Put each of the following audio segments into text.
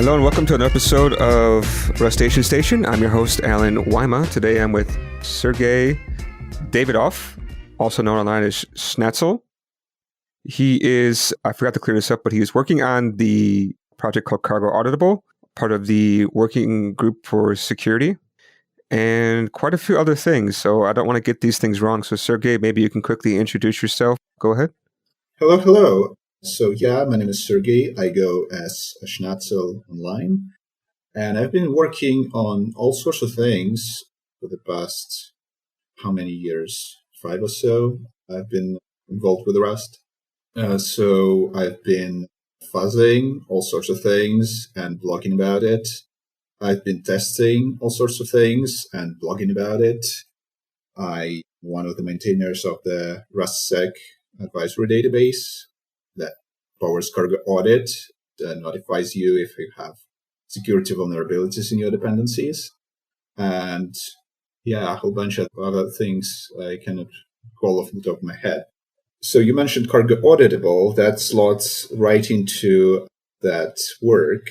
Hello and welcome to an episode of Rustacean Station. I'm your host, Alan Wyma. Today I'm with Sergey Davidoff, also known online as Schnatzel. He is, I forgot to clear this up, but he is working on the project called cargo-auditable, part of the working group for security, and quite a few other things. So I don't want to get these things wrong. So Sergey, maybe you can quickly introduce yourself. Go ahead. Hello. So my name is Sergey. I go as a Schnatzel online. And I've been working on all sorts of things for the past, how many years? 5 or so. I've been involved with Rust. So I've been fuzzing all sorts of things and blogging about it. I've been testing all sorts of things and blogging about it. I'm one of the maintainers of the RustSec advisory database that powers cargo audit, notifies you if you have security vulnerabilities in your dependencies. And a whole bunch of other things I cannot call off the top of my head. So you mentioned cargo-auditable. That slots right into that work.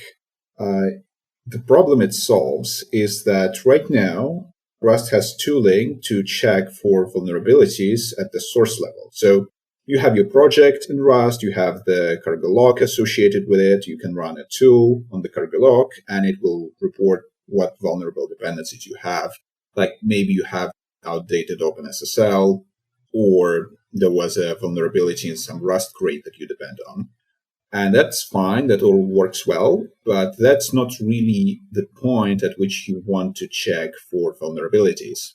The problem it solves is that right now, Rust has tooling to check for vulnerabilities at the source level. So you have your project in Rust, you have the cargo lock associated with it, you can run a tool on the cargo lock, and it will report what vulnerable dependencies you have. Like maybe you have outdated OpenSSL, or there was a vulnerability in some Rust crate that you depend on. And that's fine, that all works well, but that's not really the point at which you want to check for vulnerabilities.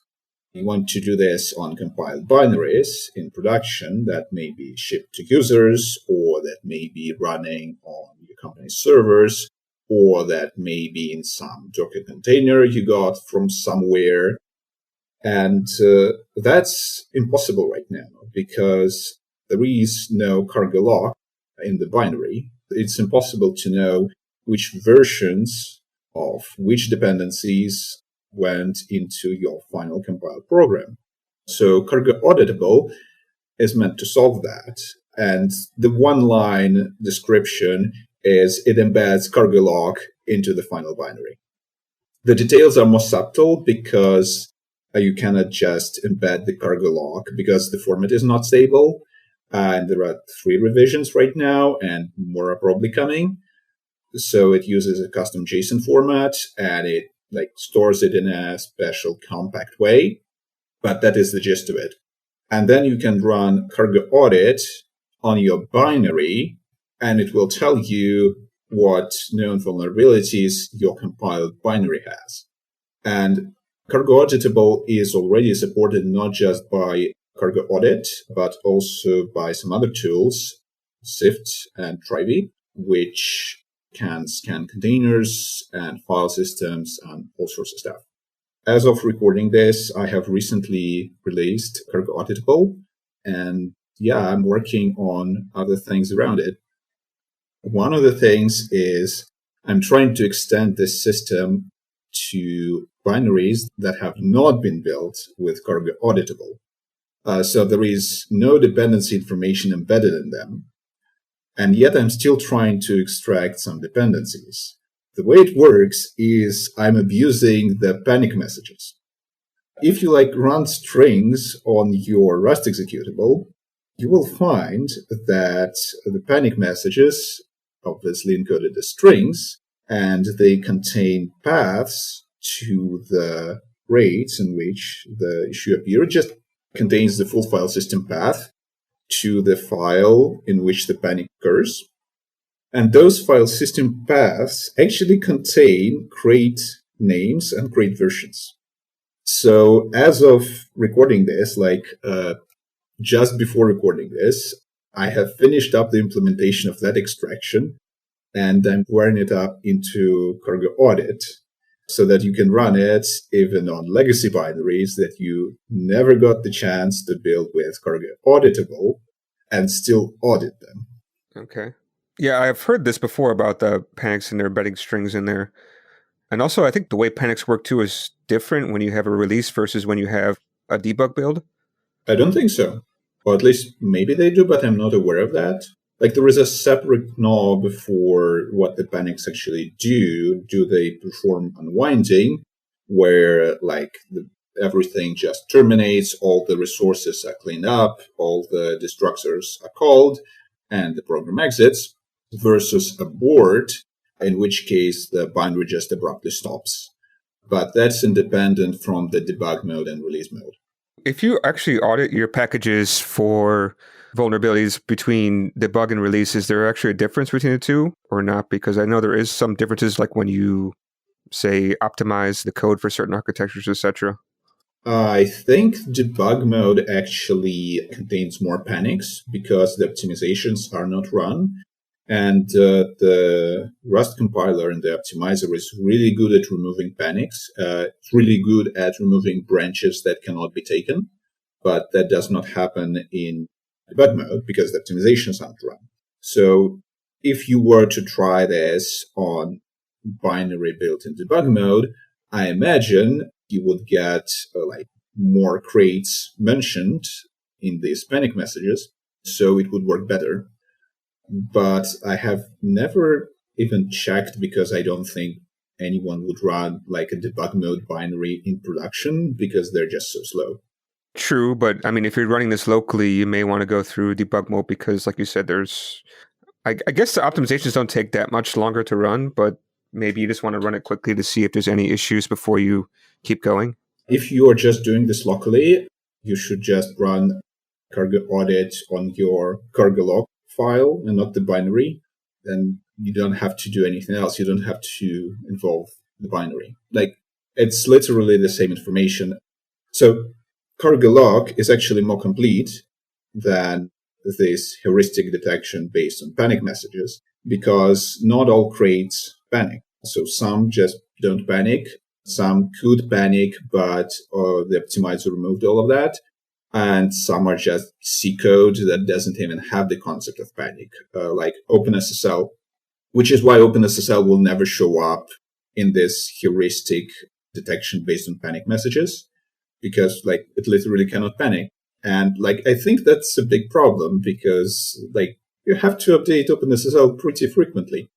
You want to do this on compiled binaries in production that may be shipped to users, or that may be running on your company's servers, or that may be in some Docker container you got from somewhere. And that's impossible right now because there is no cargo lock in the binary. It's impossible to know which versions of which dependencies went into your final compiled program. So cargo-auditable is meant to solve that. And the one-line description is it embeds cargo lock into the final binary. The details are more subtle because you cannot just embed the cargo lock because the format is not stable. And there are 3 revisions right now, and more are probably coming. So it uses a custom JSON format, and it stores it in a special compact way. But that is the gist of it. And then you can run cargo audit on your binary, and it will tell you what known vulnerabilities your compiled binary has. And cargo auditable is already supported not just by cargo audit, but also by some other tools, Sift and Trivy, which can scan containers and file systems and all sorts of stuff. As of recording this, I have recently released cargo-auditable, and I'm working on other things around it. One of the things is I'm trying to extend this system to binaries that have not been built with cargo-auditable. So there is no dependency information embedded in them. And yet I'm still trying to extract some dependencies. The way it works is I'm abusing the panic messages. If you run strings on your Rust executable, you will find that the panic messages obviously encoded as strings, and they contain paths to the rates in which the issue appeared. Just contains the full file system path to the file in which the panic occurs. And those file system paths actually contain crate names and crate versions. So as of recording this, just before recording this, I have finished up the implementation of that extraction, and I'm wiring it up into cargo audit so that you can run it even on legacy binaries that you never got the chance to build with cargo auditable and still audit them. Okay. Yeah, I've heard this before about the panics and they're embedding strings in there. And also, I think the way panics work too is different when you have a release versus when you have a debug build. I don't think so. Or at least maybe they do, but I'm not aware of that. Like there is a separate knob for what the panics actually do. Do they perform unwinding, where everything just terminates, all the resources are cleaned up, all the destructors are called, and the program exits, versus abort, in which case the binary just abruptly stops. But that's independent from the debug mode and release mode. If you actually audit your packages for vulnerabilities between debug and release, is there actually a difference between the two or not? Because I know there is some differences, like when you, say, optimize the code for certain architectures, etc. I think debug mode actually contains more panics because the optimizations are not run. And the Rust compiler and the optimizer is really good at removing panics. It's really good at removing branches that cannot be taken. But that does not happen in debug mode because the optimizations aren't run. So if you were to try this on binary built in debug mode, I imagine you would get more crates mentioned in these panic messages, so it would work better. But I have never even checked because I don't think anyone would run like a debug mode binary in production because they're just so slow. True, but I mean, if you're running this locally, you may want to go through debug mode because, like you said, I guess the optimizations don't take that much longer to run, but maybe you just want to run it quickly to see if there's any issues before you keep going. If you are just doing this locally, you should just run cargo audit on your cargo log file and not the binary. Then you don't have to do anything else. You don't have to involve the binary. Like, it's literally the same information. So cargo log is actually more complete than this heuristic detection based on panic messages because not all crates panic. So some just don't panic. Some could panic, but the optimizer removed all of that. And some are just C code that doesn't even have the concept of panic, like OpenSSL, which is why OpenSSL will never show up in this heuristic detection based on panic messages, because it literally cannot panic. And I think that's a big problem because you have to update OpenSSL pretty frequently.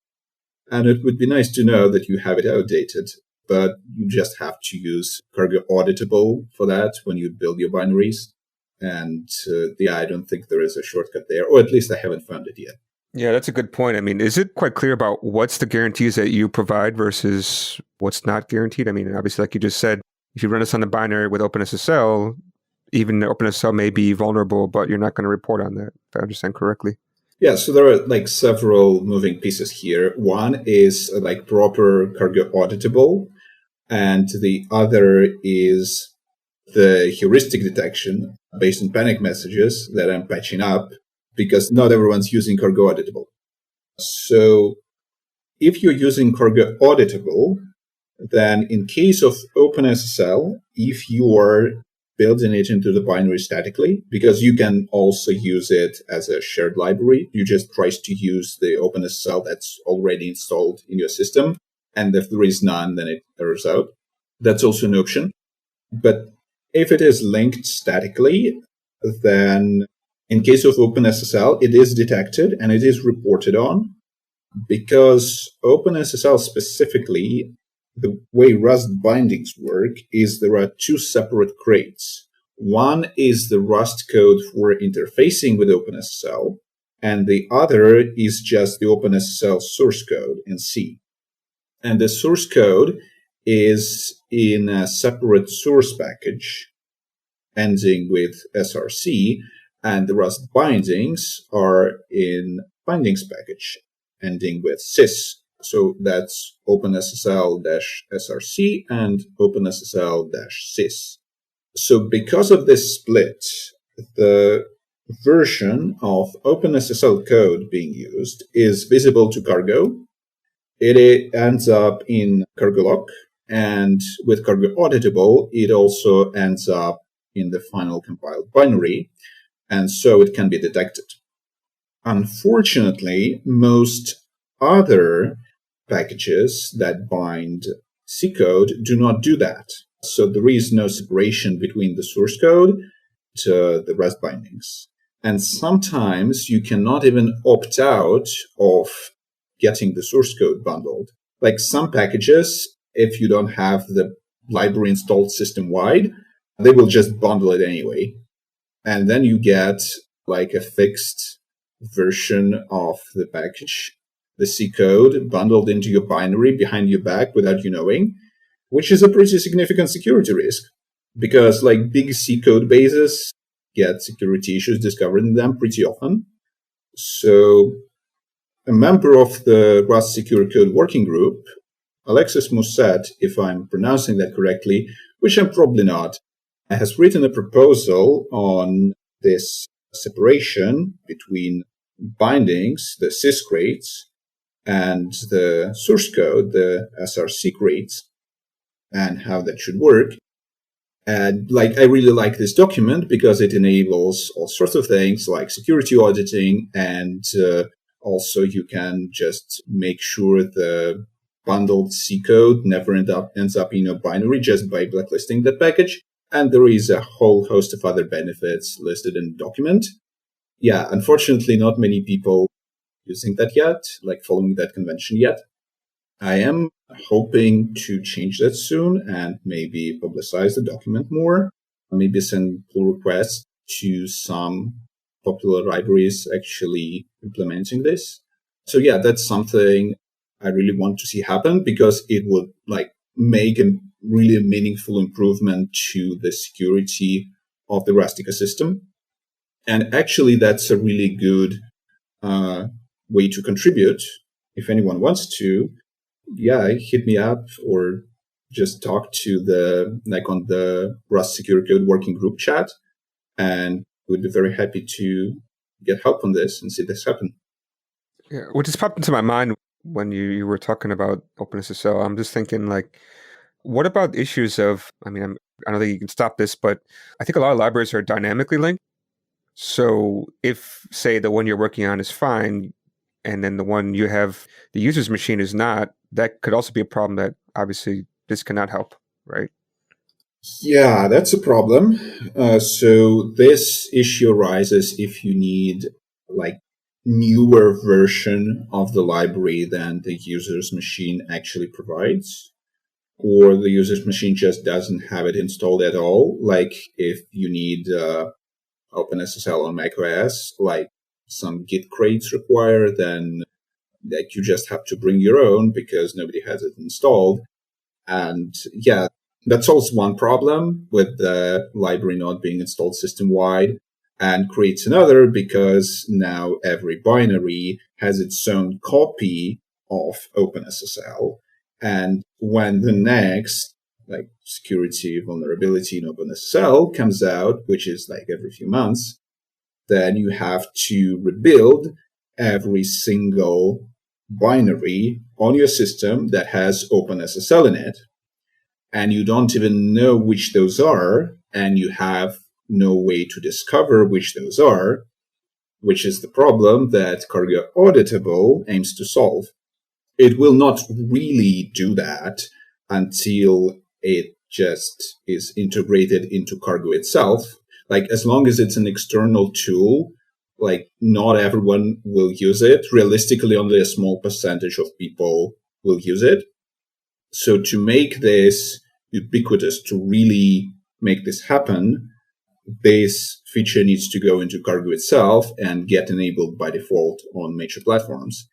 And it would be nice to know that you have it outdated, but you just have to use cargo-auditable for that when you build your binaries. And I don't think there is a shortcut there, or at least I haven't found it yet. Yeah, that's a good point. I mean, is it quite clear about what's the guarantees that you provide versus what's not guaranteed? I mean, obviously, like you just said, if you run this on the binary with OpenSSL, even OpenSSL may be vulnerable, but you're not going to report on that, if I understand correctly. Yeah, so there are several moving pieces here. One is proper cargo auditable, and the other is the heuristic detection based on panic messages that I'm patching up because not everyone's using cargo auditable. So if you're using cargo auditable, then in case of OpenSSL, if you are building it into the binary statically, because you can also use it as a shared library, you just try to use the OpenSSL that's already installed in your system. And if there is none, then it errors out. That's also an option. But if it is linked statically, then in case of OpenSSL, it is detected and it is reported on because OpenSSL specifically, the way Rust bindings work is there are two separate crates. One is the Rust code for interfacing with OpenSSL, and the other is just the OpenSSL source code in C. And the source code is in a separate source package ending with src, and the Rust bindings are in bindings package ending with sys. So that's OpenSSL-src and OpenSSL-sys. So because of this split, the version of OpenSSL code being used is visible to Cargo. It ends up in cargo log, and with cargo auditable, it also ends up in the final compiled binary, and so it can be detected. Unfortunately, most other packages that bind C code do not do that. So there is no separation between the source code to the Rust bindings. And sometimes you cannot even opt out of getting the source code bundled. Like some packages, if you don't have the library installed system-wide, they will just bundle it anyway. And then you get like a fixed version of the package, the C code bundled into your binary behind your back without you knowing, which is a pretty significant security risk because like big C code bases get security issues discovered in them pretty often. So a member of the Rust Secure Code Working Group, Alexis Mousset, if I'm pronouncing that correctly, which I'm probably not, has written a proposal on this separation between bindings, the sys crates, and the source code, the SRC crates, and how that should work. And I really like this document because it enables all sorts of things like security auditing, and also you can just make sure the bundled C code never ends up in a binary just by blacklisting that package. And there is a whole host of other benefits listed in the document. Yeah, unfortunately, not many people using that yet, following that convention yet. I am hoping to change that soon and maybe publicize the document more, maybe send pull requests to some popular libraries actually implementing this. So yeah, that's something I really want to see happen because it would make a really meaningful improvement to the security of the Rust ecosystem. And actually, that's a really good way to contribute. If anyone wants to, hit me up or just talk to on the Rust Secure Code Working Group chat, and we'd be very happy to get help on this and see this happen. Yeah, what just popped into my mind when you were talking about OpenSSL, I'm just thinking what about issues of, I don't think you can stop this, but I think a lot of libraries are dynamically linked. So if, say, the one you're working on is fine, and then the one you have, the user's machine is not, that could also be a problem that obviously this cannot help, right? Yeah, that's a problem. So this issue arises if you need newer version of the library than the user's machine actually provides, or the user's machine just doesn't have it installed at all. Like if you need OpenSSL on macOS, some Git crates require, then you just have to bring your own because nobody has it installed. And yeah, that solves one problem with the library not being installed system-wide, and creates another because now every binary has its own copy of OpenSSL. And when the next security vulnerability in OpenSSL comes out, which is every few months, then you have to rebuild every single binary on your system that has OpenSSL in it. And you don't even know which those are, and you have no way to discover which those are, which is the problem that cargo-auditable aims to solve. It will not really do that until it just is integrated into Cargo itself. As long as it's an external tool, not everyone will use it. Realistically, only a small percentage of people will use it. So to make this ubiquitous, to really make this happen, this feature needs to go into Cargo itself and get enabled by default on major platforms.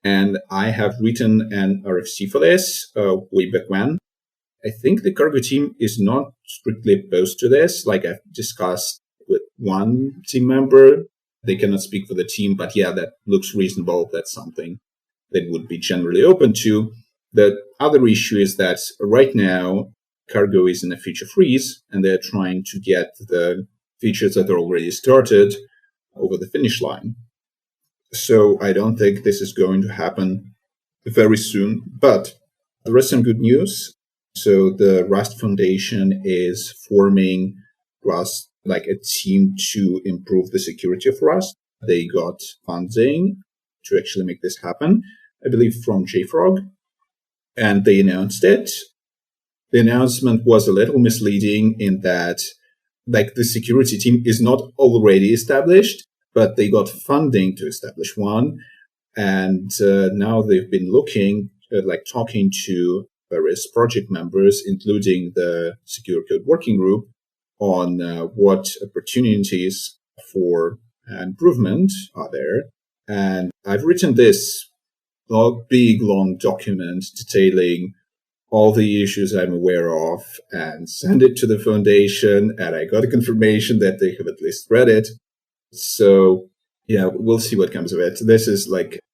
And I have written an RFC for this way back when. I think the Cargo team is not strictly opposed to this. I've discussed with one team member. They cannot speak for the team, but yeah, that looks reasonable. That's something that would be generally open to. The other issue is that right now, Cargo is in a feature freeze, and they're trying to get the features that are already started over the finish line. So I don't think this is going to happen very soon, but there is some good news. So the Rust Foundation is forming Rust a team to improve the security of Rust. They got funding to actually make this happen, I believe from JFrog, and they announced it. The announcement was a little misleading in that like the security team is not already established, but they got funding to establish one. And now they've been looking at talking to various project members, including the Secure Code Working Group, on what opportunities for improvement are there. And I've written this big, long document detailing all the issues I'm aware of and send it to the foundation. And I got a confirmation that they have at least read it. So, yeah, we'll see what comes of it. This is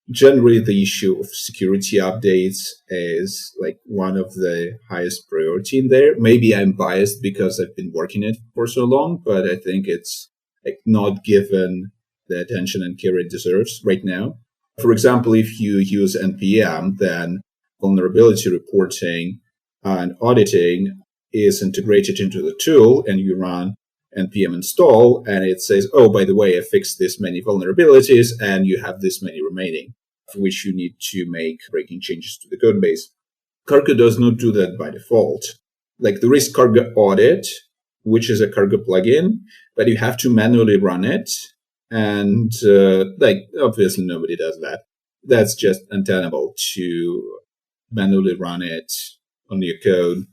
generally the issue of security updates is one of the highest priority in there. Maybe I'm biased because I've been working it for so long, but I think it's not given the attention and care it deserves right now. For example, if you use NPM, then vulnerability reporting and auditing is integrated into the tool, and you run npm install, and it says, oh, by the way, I fixed this many vulnerabilities, and you have this many remaining, for which you need to make breaking changes to the code base. Cargo does not do that by default. There is cargo audit, which is a cargo plugin, but you have to manually run it. And obviously nobody does that. That's just untenable to manually run it on your code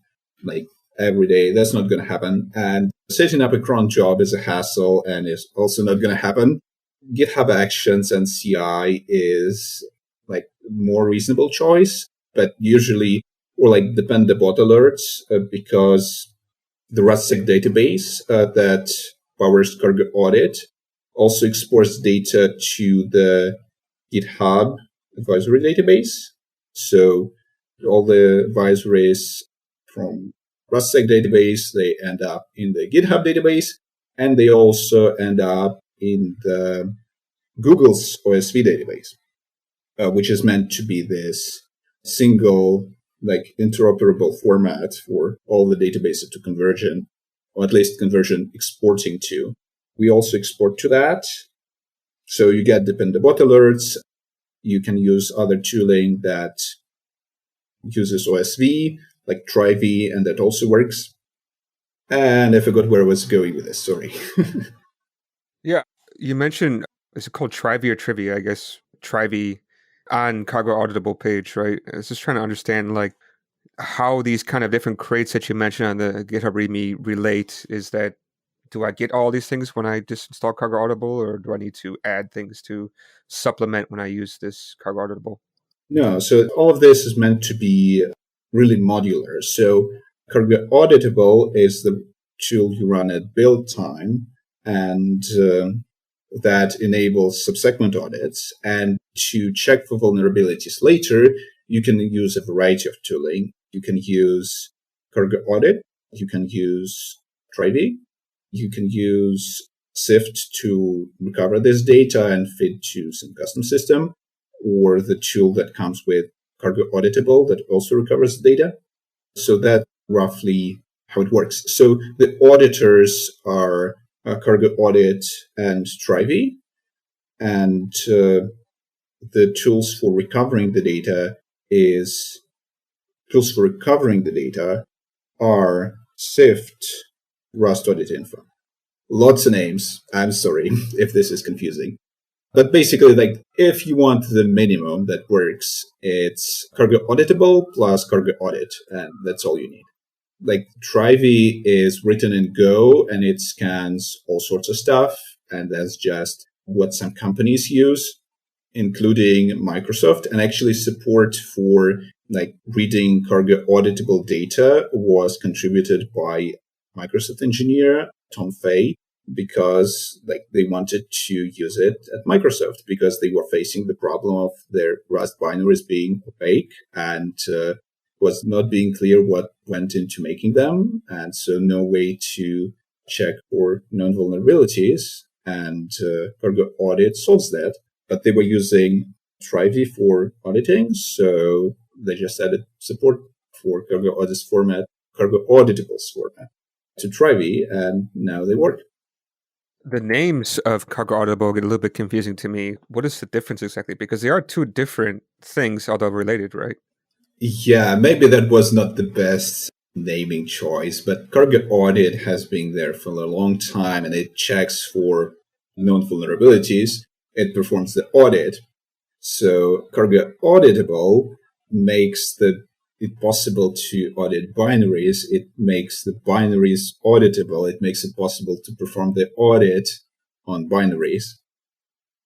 every day. That's not going to happen. And setting up a cron job is a hassle and is also not going to happen. GitHub Actions and CI is more reasonable choice, but usually, or depend the bot alerts because the RustSec database that powers cargo audit also exports data to the GitHub advisory database. So all the advisories from RustSec database, they end up in the GitHub database, and they also end up in the Google's OSV database, which is meant to be this single, interoperable format for all the databases to conversion, or at least conversion exporting to. We also export to that. So you get dependabot alerts. You can use other tooling that uses OSV, like Trivy, and that also works. And I forgot where I was going with this. Sorry. Yeah. You mentioned, is it called Trivy or Trivy? I guess Trivy on cargo-auditable page, right? I was just trying to understand how these kind of different crates that you mentioned on the GitHub README relate. Is that, do I get all these things when I just install cargo-auditable, or do I need to add things to supplement when I use this cargo-auditable? No, so all of this is meant to be really modular. So cargo-auditable is the tool you run at build time, and that enables subsequent audits. And to check for vulnerabilities later, you can use a variety of tooling. You can use cargo audit. You can use Trivy. You can use Sift to recover this data and feed to some custom system, or the tool that comes with cargo-auditable that also recovers data. So that's roughly how it works. So the auditors are cargo audit and Trivy, and the tools for recovering the data are Sift, Rust Audit Info. Lots of names. I'm sorry if this is confusing. But basically, if you want the minimum that works, it's cargo-auditable plus cargo audit, and that's all you need. Trivy is written in Go, and it scans all sorts of stuff, and that's just what some companies use, including Microsoft. And actually support for reading cargo-auditable data was contributed by Microsoft engineer Tom Fay, because they wanted to use it at Microsoft because they were facing the problem of their Rust binaries being opaque and was not being clear what went into making them. And so no way to check for known vulnerabilities, and cargo audit solves that. But they were using Trivy for auditing, so they just added support for cargo auditables format to Trivy, and now they work. The names of cargo-auditable get a little bit confusing to me. What is the difference exactly? Because they are two different things, although related, right? Yeah, maybe that was not the best naming choice, but cargo audit has been there for a long time, and it checks for known vulnerabilities. It performs the audit. So cargo-auditable makes it possible to audit binaries. It makes the binaries auditable. It makes it possible to perform the audit on binaries.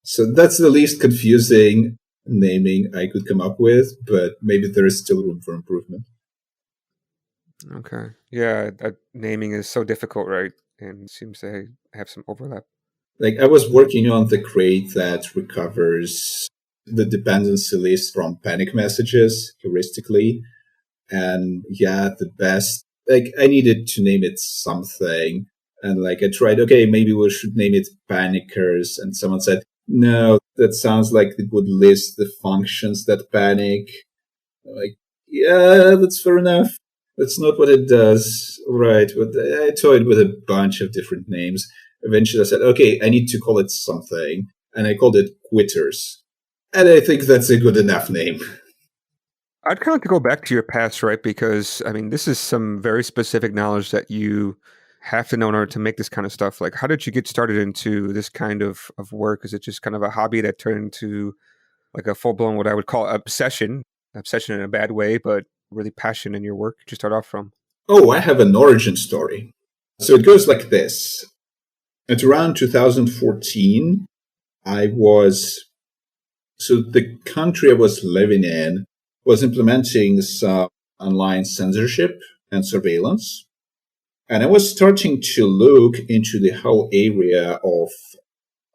So that's the least confusing naming I could come up with, but maybe there is still room for improvement. Okay. Yeah, that naming is so difficult, right? And seems to have some overlap. Like I was working on the crate that recovers the dependency list from panic messages heuristically. And yeah, the best, like I needed to name it something. And like I tried, okay, maybe we should name it panickers. And someone said, no, that sounds like it would list the functions that panic. I'm like, yeah, that's fair enough. That's not what it does. Right. But I toyed with a bunch of different names. Eventually I said, okay, I need to call it something. And I called it Quitters. And I think that's a good enough name. I'd kind of like to go back to your past, right? Because, I mean, this is some very specific knowledge that you have to know in order to make this kind of stuff. Like, how did you get started into this kind of work? Is it just kind of a hobby that turned into like a full-blown, what I would call obsession in a bad way, but really passion in your work to start off from? Oh, I have an origin story. So it goes like this. At around 2014, so the country I was living in was implementing some online censorship and surveillance. And I was starting to look into the whole area of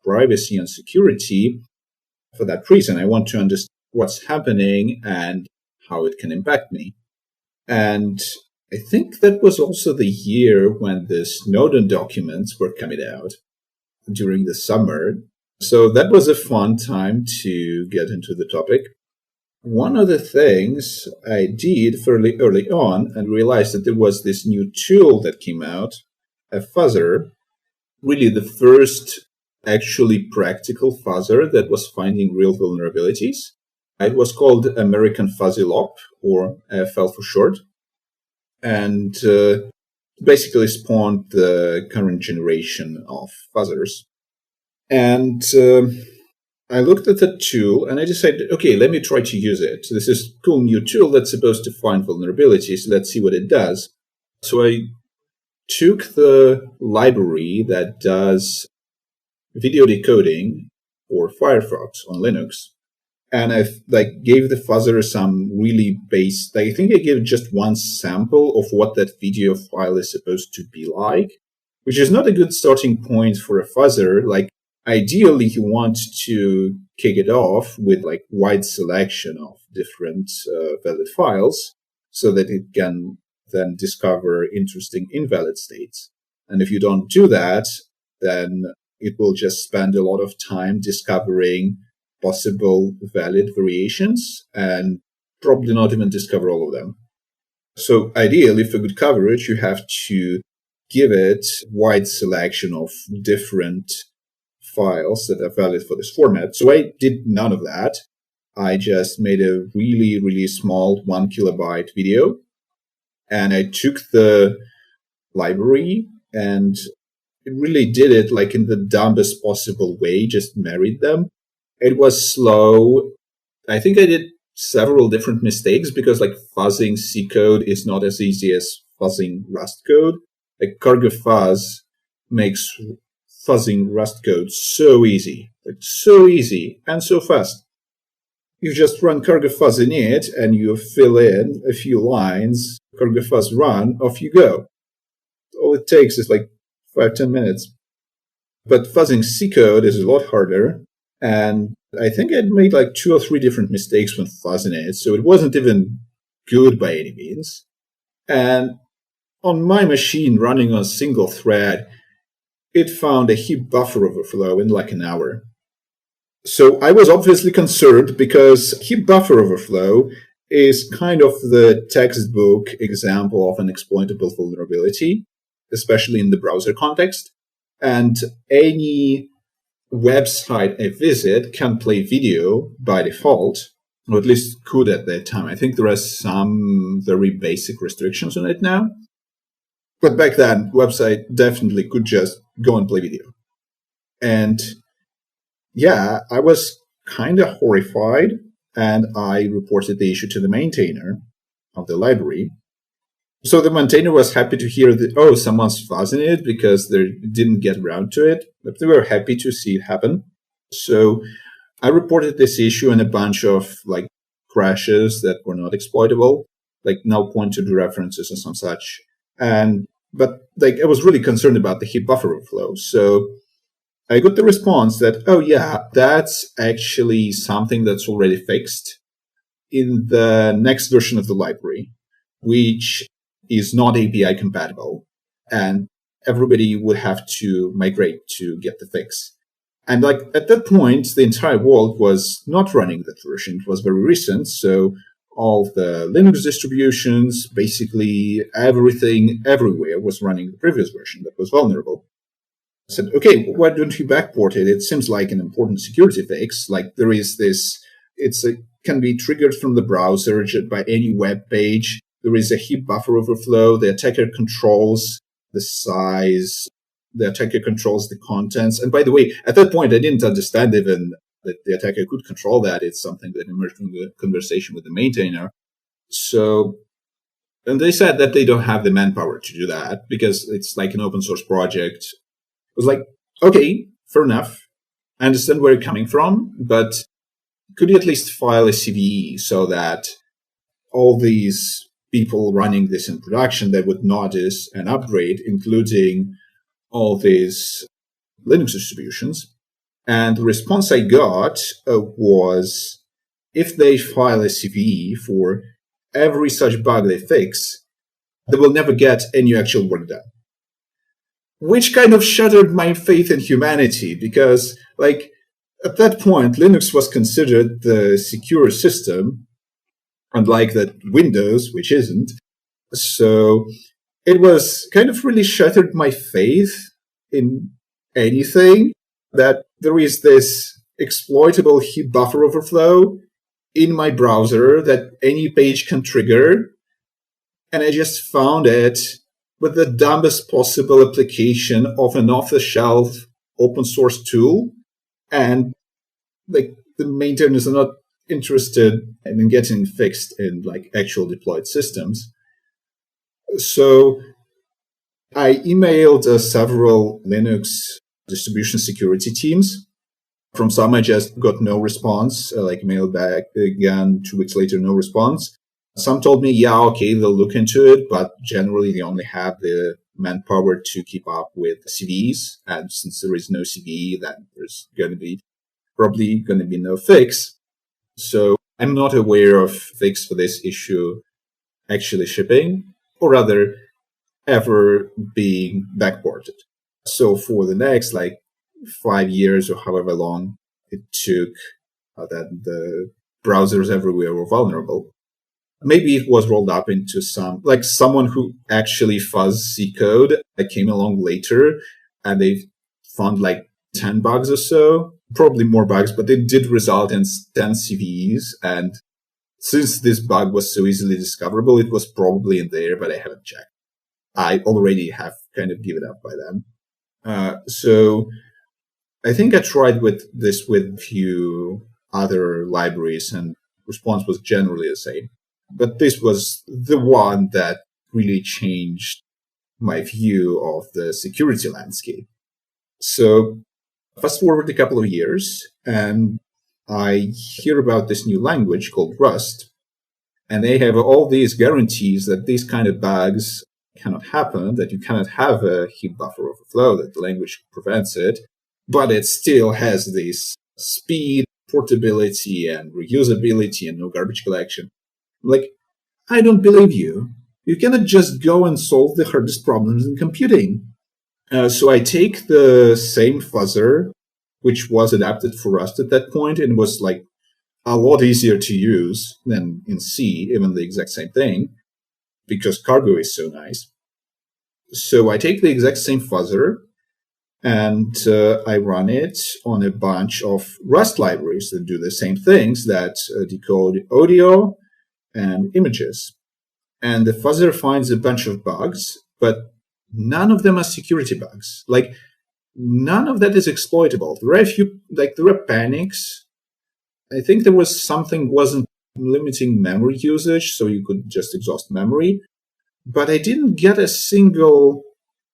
privacy and security for that reason. I want to understand what's happening and how it can impact me. And I think that was also the year when the Snowden documents were coming out during the summer. So that was a fun time to get into the topic. One of the things I did fairly early on and realized that there was this new tool that came out, a fuzzer, really the first actually practical fuzzer that was finding real vulnerabilities. It was called American Fuzzy Lop, or AFL for short, and basically spawned the current generation of fuzzers. And I looked at the tool and I decided, okay, let me try to use it. This is a cool new tool that's supposed to find vulnerabilities. Let's see what it does. So I took the library that does video decoding for Firefox on Linux, and I gave the fuzzer some really basic. I think I gave just one sample of what that video file is supposed to be like, which is not a good starting point for a fuzzer. Like, ideally, you want to kick it off with wide selection of different valid files so that it can then discover interesting invalid states. And if you don't do that, then it will just spend a lot of time discovering possible valid variations and probably not even discover all of them. So ideally, for good coverage, you have to give it wide selection of different files that are valid for this format. So I did none of that. I just made a really, really small 1 kilobyte video. And I took the library and it really did it in the dumbest possible way, just married them. It was slow. I think I did several different mistakes because fuzzing C code is not as easy as fuzzing Rust code. Cargo fuzz makes fuzzing Rust code so easy, so easy and so fast. You just run cargo fuzz in it and you fill in a few lines, cargo fuzz run, off you go. All it takes is 5-10 minutes. But fuzzing C code is a lot harder. And I think I'd made 2 or 3 different mistakes when fuzzing it. So it wasn't even good by any means. And on my machine running on a single thread, it found a heap buffer overflow in an hour. So I was obviously concerned because heap buffer overflow is kind of the textbook example of an exploitable vulnerability, especially in the browser context. And any website I visit can play video by default. or at least could at that time. I think there are some very basic restrictions on it now. But back then, website definitely could just go and play video. And yeah, I was kind of horrified, and I reported the issue to the maintainer of the library. So the maintainer was happy to hear that, someone's fuzzing it because they didn't get around to it, but they were happy to see it happen. So I reported this issue and a bunch of crashes that were not exploitable, like null pointer references and some such. But I was really concerned about the heap buffer overflow. So I got the response that, that's actually something that's already fixed in the next version of the library, which is not API compatible. And everybody would have to migrate to get the fix. And at that point, the entire world was not running that version. It was very recent. So all the Linux distributions, basically everything everywhere was running the previous version that was vulnerable. I said, okay, why don't you backport it? It seems like an important security fix. There is this, can be triggered from the browser by any web page. There is a heap buffer overflow. The attacker controls the size. The attacker controls the contents. And by the way, at that point, I didn't understand even that the attacker could control that. It's something that emerged from the conversation with the maintainer. So, and they said that they don't have the manpower to do that because it's like an open source project. It was like, okay, fair enough. I understand where you're coming from, but could you at least file a CVE so that all these people running this in production, they would notice an upgrade, including all these Linux distributions? And the response I got was, if they file a CVE for every such bug they fix, they will never get any actual work done. Which kind of shattered my faith in humanity, because at that point, Linux was considered the secure system, unlike that Windows, which isn't. So it was kind of really shattered my faith in anything, that there is this exploitable heap buffer overflow in my browser that any page can trigger. And I just found it with the dumbest possible application of an off-the-shelf open source tool. And the maintainers are not interested in getting fixed in actual deployed systems. So I emailed several Linux distribution security teams. From some, I just got no response, emailed back again 2 weeks later, no response. Some told me, yeah, okay, they'll look into it, but generally they only have the manpower to keep up with CVEs. And since there is no CVE, then there's probably going to be no fix. So I'm not aware of fix for this issue actually shipping, or rather ever being backported. So for the next 5 years or however long it took that the browsers everywhere were vulnerable, maybe it was rolled up into someone who actually fuzzed C code that came along later, and they found 10 bugs or so, probably more bugs, but it did result in 10 CVEs. And since this bug was so easily discoverable, it was probably in there, but I haven't checked. I already have kind of given up by then. So I think I tried with a few other libraries, and response was generally the same. But this was the one that really changed my view of the security landscape. So fast forward a couple of years, and I hear about this new language called Rust, and they have all these guarantees that these kind of bugs cannot happen, that you cannot have a heap buffer overflow, that the language prevents it, but it still has this speed, portability, and reusability, and no garbage collection. I don't believe you. You cannot just go and solve the hardest problems in computing. So I take the same fuzzer, which was adapted for Rust at that point, and was a lot easier to use than in C, even the exact same thing, because cargo is so nice. So I take the exact same fuzzer, And I run it on a bunch of Rust libraries that do the same things, that decode audio and images. And the fuzzer finds a bunch of bugs, but none of them are security bugs. Like, none of that is exploitable. There are a few, there are panics. I think there was something wasn't limiting memory usage, so you could just exhaust memory. But I didn't get a single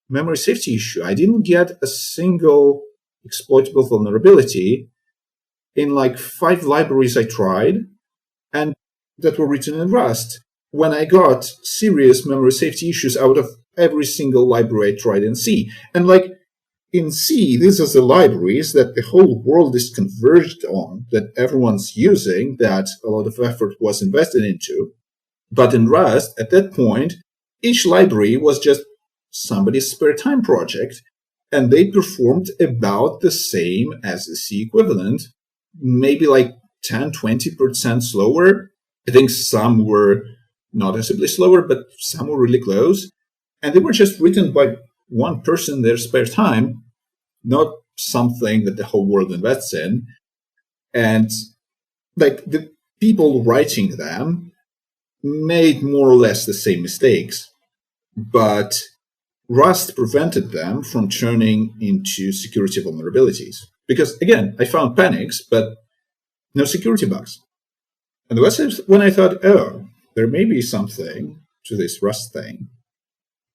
memory safety issue. I didn't get a single exploitable vulnerability in 5 libraries I tried, and that were written in Rust, when I got serious memory safety issues out of every single library I tried in C. And in C, these are the libraries that the whole world is converged on, that everyone's using, that a lot of effort was invested into. But in Rust, at that point, each library was just somebody's spare time project, and they performed about the same as the C equivalent, maybe 10, 20% slower. I think some were noticeably slower, but some were really close. And they were just written by one person in their spare time, not something that the whole world invests in. And the people writing them made more or less the same mistakes, but Rust prevented them from turning into security vulnerabilities. Because, again, I found panics, but no security bugs. And that was when I thought, oh, there may be something to this Rust thing.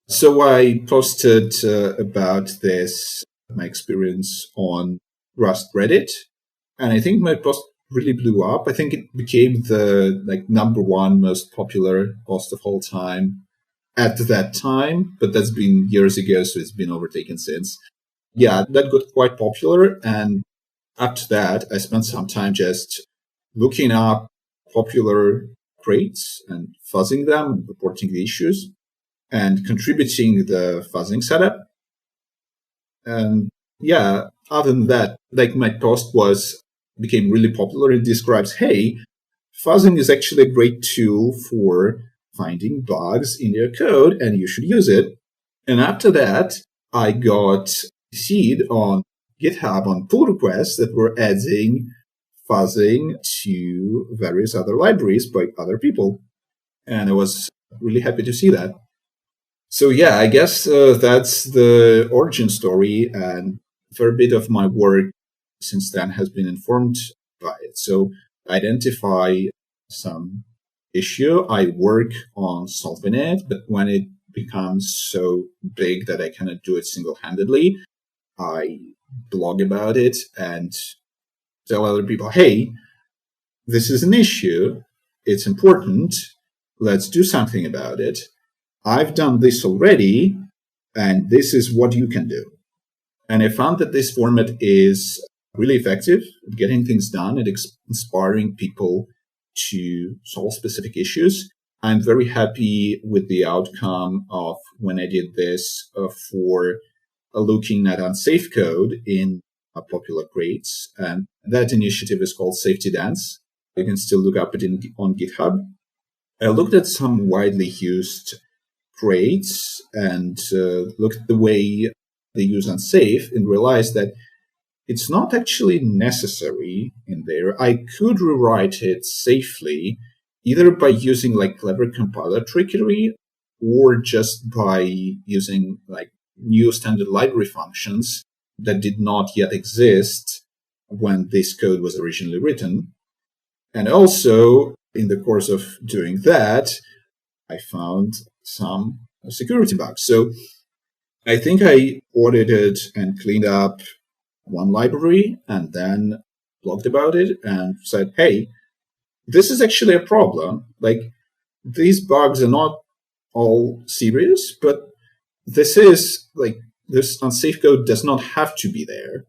So I posted about this, my experience on Rust Reddit. And I think my post really blew up. I think it became the number one most popular post of all time at that time, but that's been years ago, so it's been overtaken since. Yeah, that got quite popular. And up to that, I spent some time just looking up popular crates and fuzzing them and reporting the issues and contributing the fuzzing setup. And yeah, other than that, my post became really popular. It describes, hey, fuzzing is actually a great tool for finding bugs in your code, and you should use it. And after that, I got seed on GitHub on pull requests that were adding fuzzing to various other libraries by other people. And I was really happy to see that. So yeah, I guess that's the origin story, and a fair bit of my work since then has been informed by it. So identify some issue, I work on solving it, but when it becomes so big that I cannot do it single-handedly, I blog about it and tell other people, hey, this is an issue, it's important, let's do something about it. I've done this already, and this is what you can do. And I found that this format is really effective at getting things done and inspiring people to solve specific issues. I'm very happy with the outcome of when I did this for looking at unsafe code in popular crates. And that initiative is called Safety Dance. You can still look up it on GitHub. I looked at some widely used crates and looked at the way they use unsafe and realized that it's not actually necessary in there. I could rewrite it safely, either by using clever compiler trickery or just by using new standard library functions that did not yet exist when this code was originally written. And also, in the course of doing that, I found some security bugs. So I think I audited and cleaned up one library and then blogged about it and said, hey, this is actually a problem. These bugs are not all serious, but this is this unsafe code does not have to be there.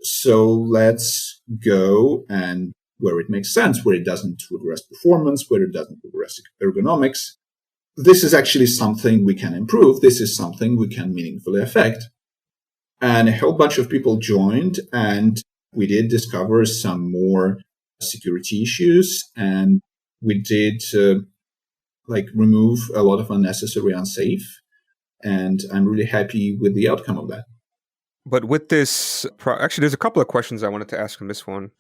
So let's go and where it makes sense, where it doesn't regress performance, where it doesn't regress ergonomics. This is actually something we can improve. This is something we can meaningfully affect. And a whole bunch of people joined, and we did discover some more security issues, and we did remove a lot of unnecessary unsafe. And I'm really happy with the outcome of that. But with this, actually, there's a couple of questions I wanted to ask on this one.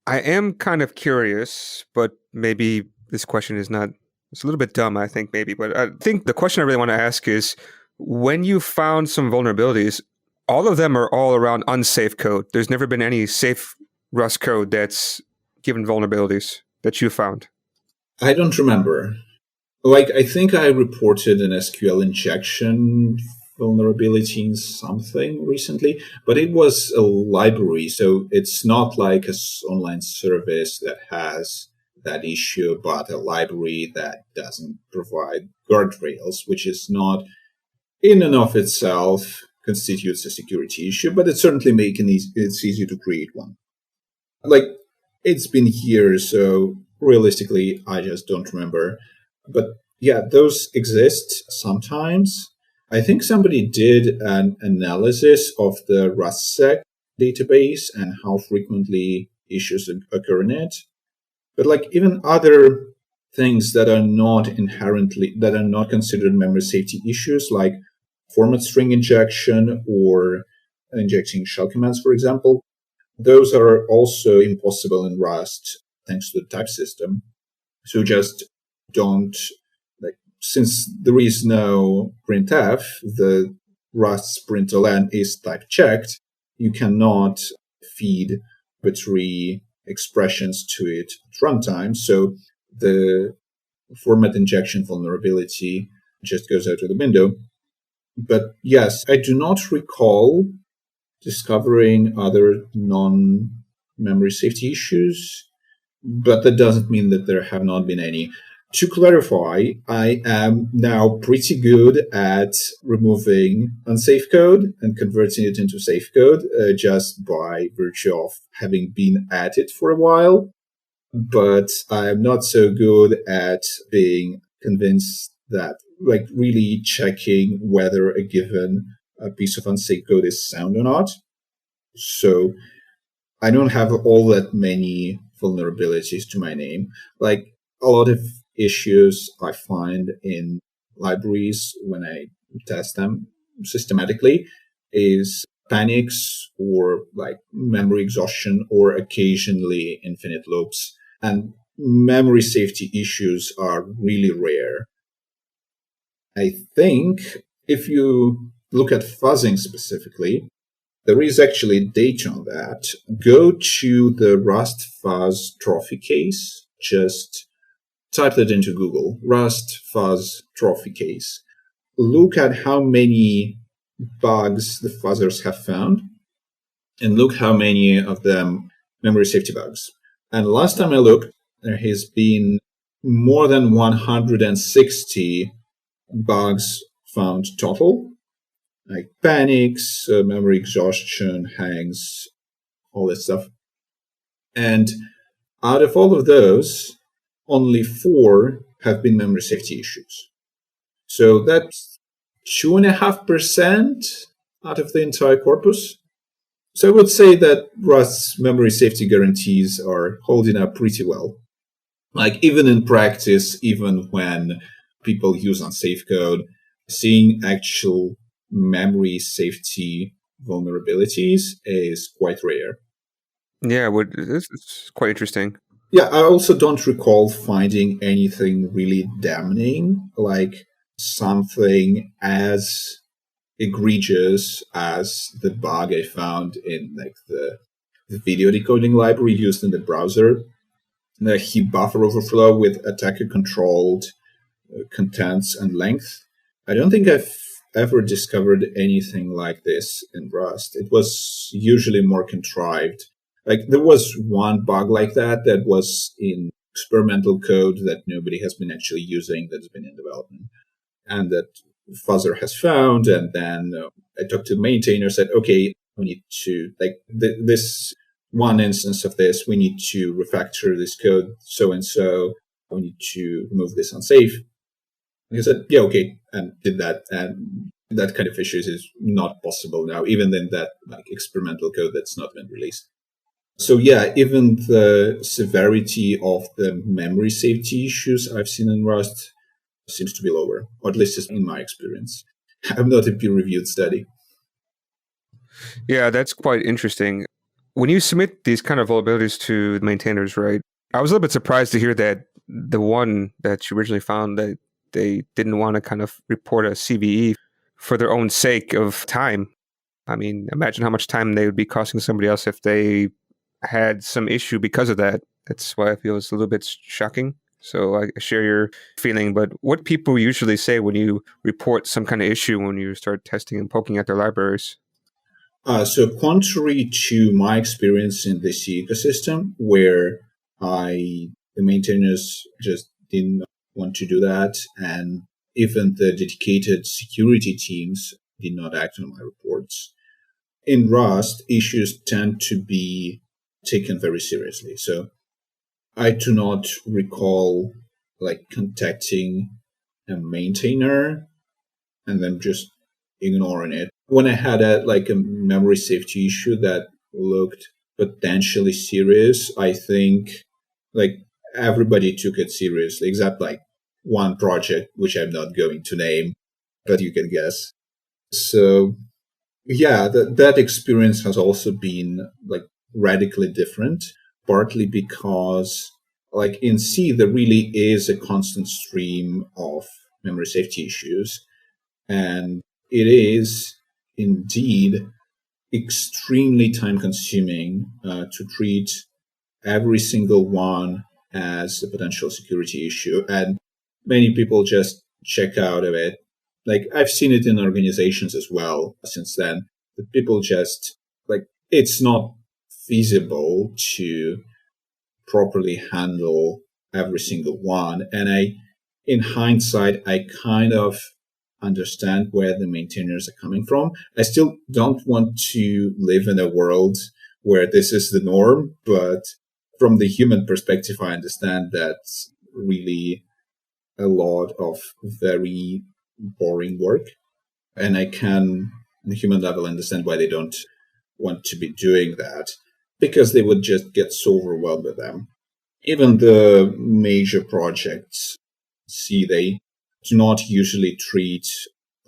I am kind of curious, but maybe this question is not, it's a little bit dumb, I think, maybe. But I think the question I really want to ask is, when you found some vulnerabilities, all of them are all around unsafe code. There's never been any safe Rust code that's given vulnerabilities that you found. I don't remember. I think I reported an SQL injection vulnerability in something recently, but it was a library. So it's not like an online service that has that issue, but a library that doesn't provide guardrails, which is not in and of itself constitutes a security issue, but it certainly makes it's easy to create one. It's been years, so realistically, I just don't remember. But yeah, those exist sometimes. I think somebody did an analysis of the RustSec database and how frequently issues occur in it. But even other things that are not considered memory safety issues, like format string injection or injecting shell commands, for example, those are also impossible in Rust thanks to the type system. So just don't, since there is no printf, the Rust's println is type checked, you cannot feed arbitrary expressions to it at runtime. So the format injection vulnerability just goes out of the window. But yes, I do not recall discovering other non-memory safety issues, but that doesn't mean that there have not been any. To clarify, I am now pretty good at removing unsafe code and converting it into safe code just by virtue of having been at it for a while. But I'm not so good at being convinced that, really checking whether a given piece of unsafe code is sound or not. So I don't have all that many vulnerabilities to my name. A lot of issues I find in libraries when I test them systematically is panics or memory exhaustion or occasionally infinite loops. And memory safety issues are really rare. I think if you look at fuzzing specifically, there is actually data on that. Go to the Rust fuzz trophy case. Just type it into Google, Rust fuzz trophy case. Look at how many bugs the fuzzers have found, and look how many of them memory safety bugs. And last time I looked, there has been more than 160 bugs found total, like panics, memory exhaustion, hangs, all that stuff. And out of all of those, only 4 have been memory safety issues. So that's 2.5% out of the entire corpus. So I would say that Rust's memory safety guarantees are holding up pretty well. Even in practice, even when people use unsafe code, seeing actual memory safety vulnerabilities is quite rare. Yeah, it's quite interesting. Yeah, I also don't recall finding anything really damning, like something as egregious as the bug I found in the video decoding library used in the browser, the heap buffer overflow with attacker-controlled contents and length. I don't think I've ever discovered anything like this in Rust. It was usually more contrived. There was one bug like that was in experimental code that nobody has been actually using, that's been in development, and that fuzzer has found. And then I talked to the maintainer, said, okay, we need to, this one instance of this, we need to refactor this code so-and-so, we need to remove this unsafe. And he said, yeah, okay, and did that. And that kind of issues is not possible now, even in that experimental code that's not been released. So yeah, even the severity of the memory safety issues I've seen in Rust seems to be lower, or at least in my experience. I'm not a peer-reviewed study. Yeah, that's quite interesting. When you submit these kind of vulnerabilities to maintainers, right? I was a little bit surprised to hear that the one that you originally found that they didn't want to kind of report a CVE for their own sake of time. I mean, imagine how much time they would be costing somebody else if they had some issue because of that. That's why I feel it's a little bit shocking. So I share your feeling, but what people usually say when you report some kind of issue when you start testing and poking at their libraries? So contrary to my experience in this ecosystem, where the maintainers just didn't want to do that, and even the dedicated security teams did not act on my reports. In Rust, issues tend to be taken very seriously. So I do not recall contacting a maintainer and then just ignoring it. When I had a memory safety issue that looked potentially serious, I think everybody took it seriously, except one project, which I'm not going to name, but you can guess. So yeah, that experience has also been radically different, partly because in C, there really is a constant stream of memory safety issues. And it is indeed extremely time consuming to treat every single one as a potential security issue. And many people just check out of it. I've seen it in organizations as well since then, that people just it's not feasible to properly handle every single one. And in hindsight, I kind of understand where the maintainers are coming from. I still don't want to live in a world where this is the norm, but from the human perspective, I understand that's really a lot of very boring work. And I can, on the human level, understand why they don't want to be doing that, because they would just get so overwhelmed with them. Even the major projects, they do not usually treat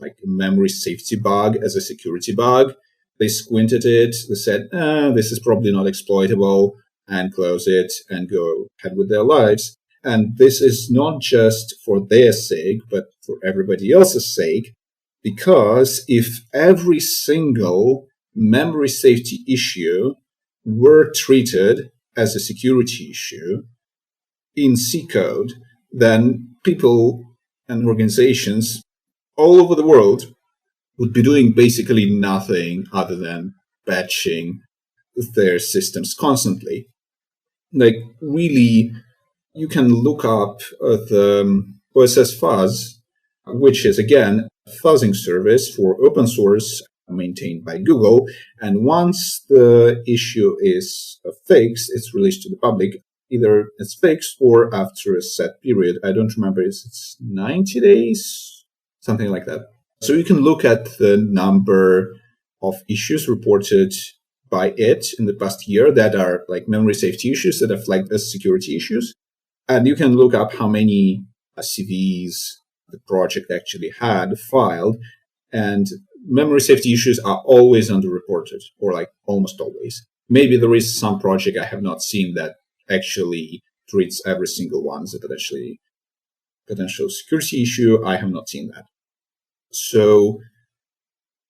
a memory safety bug as a security bug. They squint at it, they said, this is probably not exploitable, and close it and go ahead with their lives. And this is not just for their sake, but for everybody else's sake, because if every single memory safety issue were treated as a security issue in C code, then people and organizations all over the world would be doing basically nothing other than patching their systems constantly. Really, you can look up the OSS Fuzz, which is, again, a fuzzing service for open source maintained by Google. And once the issue is fixed, it's released to the public. Either it's fixed or after a set period. I don't remember, it's 90 days, something like that. So you can look at the number of issues reported by it in the past year that are memory safety issues that are flagged as security issues. And you can look up how many CVs the project actually had filed. And memory safety issues are always underreported, or almost always. Maybe there is some project I have not seen that actually treats every single one as a potential security issue. I have not seen that. So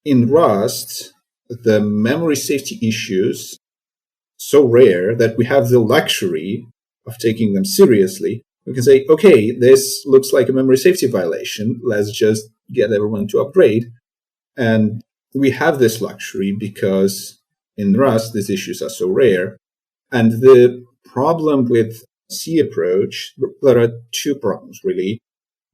in Rust, the memory safety issues so rare that we have the luxury of taking them seriously. We can say, okay, this looks like a memory safety violation. Let's just get everyone to upgrade. And we have this luxury because in Rust, these issues are so rare. And the problem with C approach, there are two problems, really.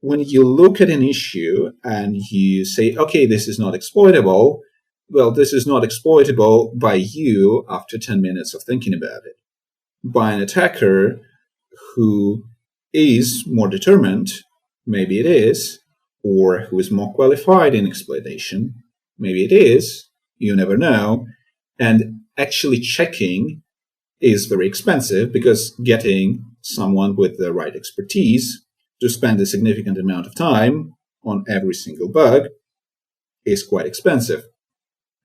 When you look at an issue and you say, okay, this is not exploitable, well, this is not exploitable by you after 10 minutes of thinking about it. By an attacker who is more determined, maybe it is, or who is more qualified in exploitation, maybe it is, you never know. And actually checking is very expensive because getting someone with the right expertise to spend a significant amount of time on every single bug is quite expensive.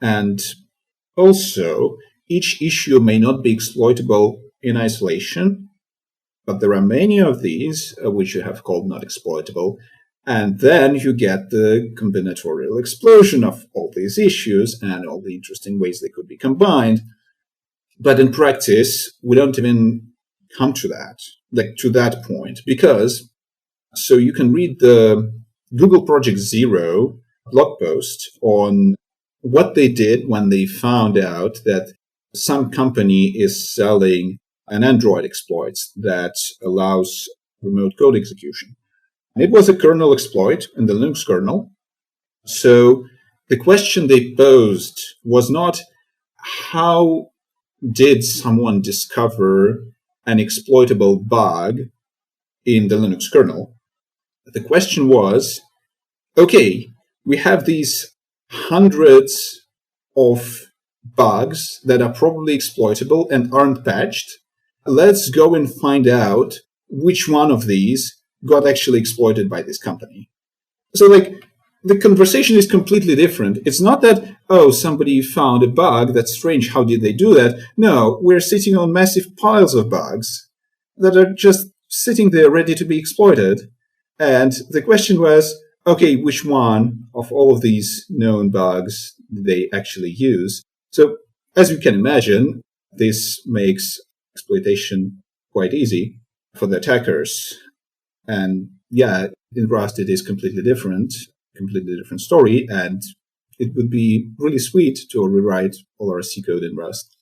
And Also, each issue may not be exploitable in isolation, but there are many of these which you have called not exploitable. And then you get the combinatorial explosion of all these issues and all the interesting ways they could be combined. But in practice, we don't even come to that point, because so you can read the Google Project Zero blog post on what they did when they found out that some company is selling an Android exploit that allows remote code execution. It was a kernel exploit in the Linux kernel. So the question they posed was not how did someone discover an exploitable bug in the Linux kernel. The question was, okay, we have these hundreds of bugs that are probably exploitable and aren't patched. Let's go and find out which one of these got actually exploited by this company. So the conversation is completely different. It's not that, oh, somebody found a bug, that's strange, how did they do that? No, we're sitting on massive piles of bugs that are just sitting there ready to be exploited. And the question was, okay, which one of all of these known bugs did they actually use? So as you can imagine, this makes exploitation quite easy for the attackers. And yeah, in Rust, it is completely different story. And it would be really sweet to rewrite all our C code in Rust.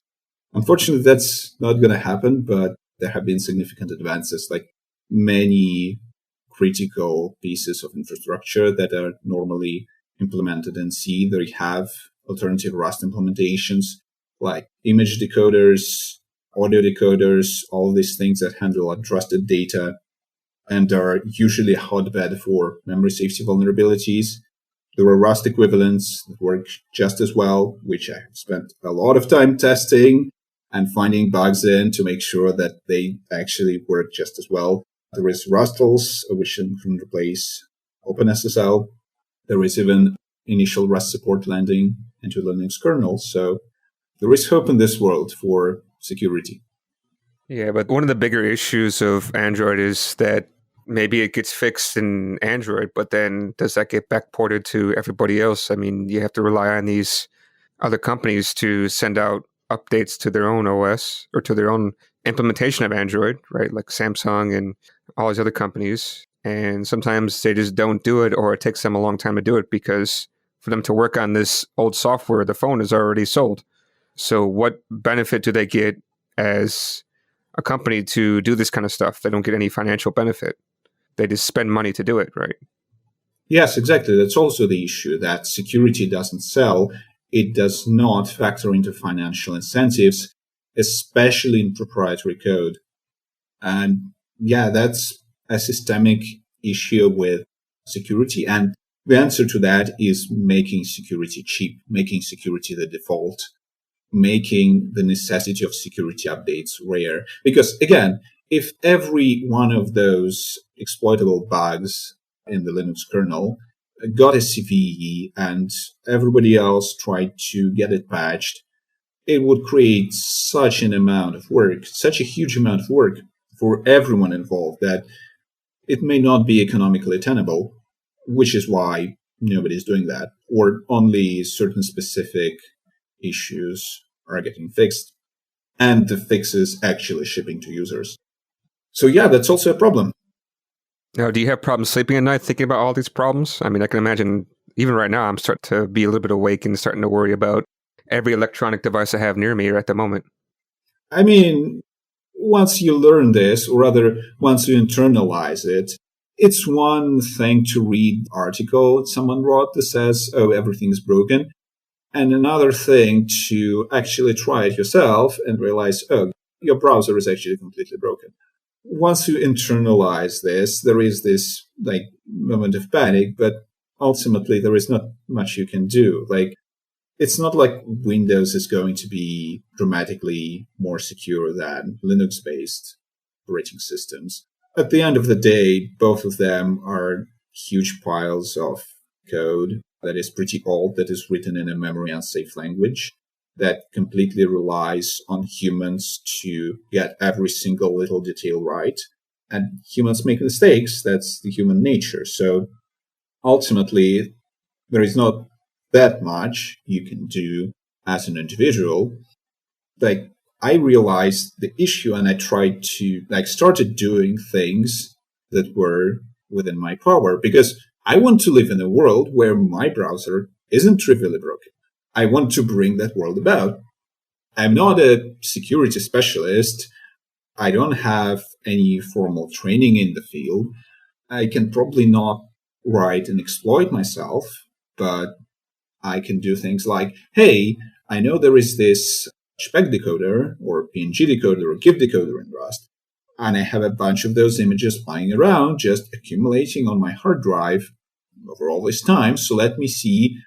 Unfortunately, that's not going to happen, but there have been significant advances, like many critical pieces of infrastructure that are normally implemented in C. They have alternative Rust implementations, like image decoders, audio decoders, all these things that handle untrusted data and are usually a hotbed for memory safety vulnerabilities. There are Rust equivalents that work just as well, which I have spent a lot of time testing and finding bugs in to make sure that they actually work just as well. There is Rustls, which can replace OpenSSL. There is even initial Rust support landing into Linux kernel. So there is hope in this world for security. Yeah, but one of the bigger issues of Android is that maybe it gets fixed in Android, but then does that get backported to everybody else? I mean, you have to rely on these other companies to send out updates to their own OS or to their own implementation of Android, right? Like Samsung and all these other companies. And sometimes they just don't do it, or it takes them a long time to do it because for them to work on this old software, the phone is already sold. So what benefit do they get as a company to do this kind of stuff? They don't get any financial benefit. They just spend money to do it, right? Yes, exactly. That's also the issue, that security doesn't sell. It does not factor into financial incentives, especially in proprietary code. And yeah, that's a systemic issue with security. And the answer to that is making security cheap, making security the default, making the necessity of security updates rare. Because again, if every one of those exploitable bugs in the Linux kernel got a CVE and everybody else tried to get it patched, it would create such an amount of work, such a huge amount of work for everyone involved that it may not be economically tenable, which is why nobody's doing that, or only certain specific issues are getting fixed, and the fixes actually shipping to users. So yeah, that's also a problem. Now, do you have problems sleeping at night thinking about all these problems? I mean, I can imagine even right now, I'm starting to be a little bit awake and starting to worry about every electronic device I have near me at the moment. I mean, once you learn this, or rather, once you internalize it, it's one thing to read an article someone wrote that says, oh, everything's broken. And another thing to actually try it yourself and realize, oh, your browser is actually completely broken. Once you internalize this, there is this moment of panic, but ultimately there is not much you can do. It's not like Windows is going to be dramatically more secure than Linux-based operating systems. At the end of the day, both of them are huge piles of code that is pretty old, that is written in a memory unsafe language. that completely relies on humans to get every single little detail right. And humans make mistakes. That's the human nature. So ultimately, there is not that much you can do as an individual. Like, I realized the issue and I tried to started doing things that were within my power, because I want to live in a world where my browser isn't trivially broken. I want to bring that world about. I'm not a security specialist. I don't have any formal training in the field. I can probably not write an exploit myself, but I can do things like, hey, I know there is this spec decoder or PNG decoder or GIF decoder in Rust, and I have a bunch of those images flying around, just accumulating on my hard drive over all this time. So let me see